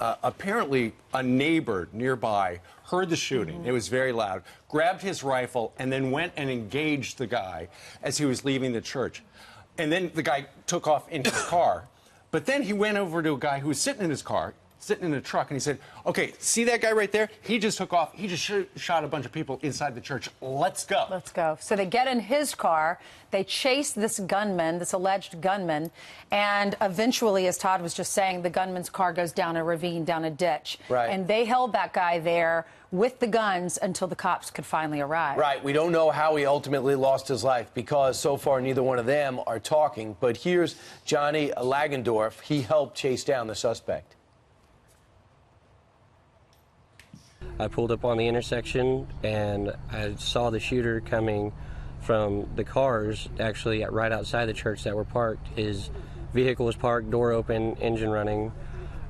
apparently a neighbor nearby heard the shooting. It was very loud, grabbed his rifle, and then went and engaged the guy as he was leaving the church. And then the guy took off into the car. But then he went over to a guy who was sitting in his car, sitting in a truck, and he said, okay, see that guy right there? He just took off. He just shot a bunch of people inside the church. Let's go. Let's go. So they get in his car. They chase this gunman, this alleged gunman, and eventually, as Todd was just saying, the gunman's car goes down a ravine, down a ditch. Right. And they held that guy there with the guns until the cops could finally arrive. Right. We don't know how he ultimately lost his life because so far neither one of them are talking. But here's Johnnie Langendorff. He helped chase down the suspect. I pulled up on the intersection and I saw the shooter coming from the cars actually right outside the church that were parked. His vehicle was parked, door open, engine running,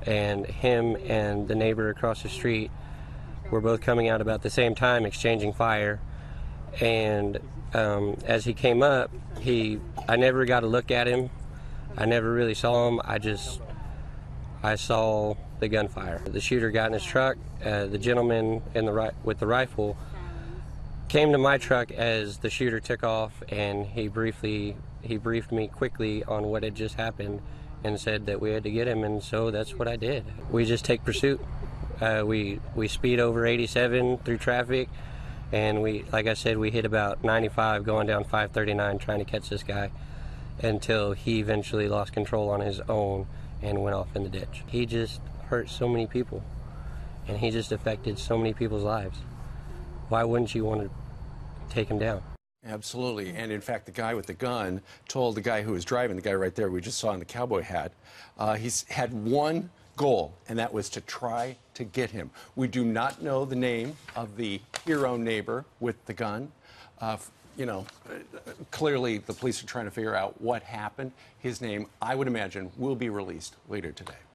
and him and the neighbor across the street were both coming out about the same time, exchanging fire. And as he came up, I never got a look at him. I never really saw him. I saw the gunfire. The shooter got in his truck. The gentleman with the rifle came to my truck as the shooter took off, and he briefed me quickly on what had just happened and said that we had to get him, and so that's what I did. We just take pursuit. We speed over 87 through traffic, and like I said, we hit about 95 going down 539 trying to catch this guy until he eventually lost control on his own and went off in the ditch. He just hurt so many people, and he just affected so many people's lives. Why wouldn't you want to take him down? Absolutely. And in fact, the guy with the gun told the guy who was driving, the guy right there we just saw in the cowboy hat, he's had one goal, and that was to try to get him. We do not know the name of the hero neighbor with the gun. You know, clearly the police are trying to figure out what happened. His name, I would imagine, will be released later today.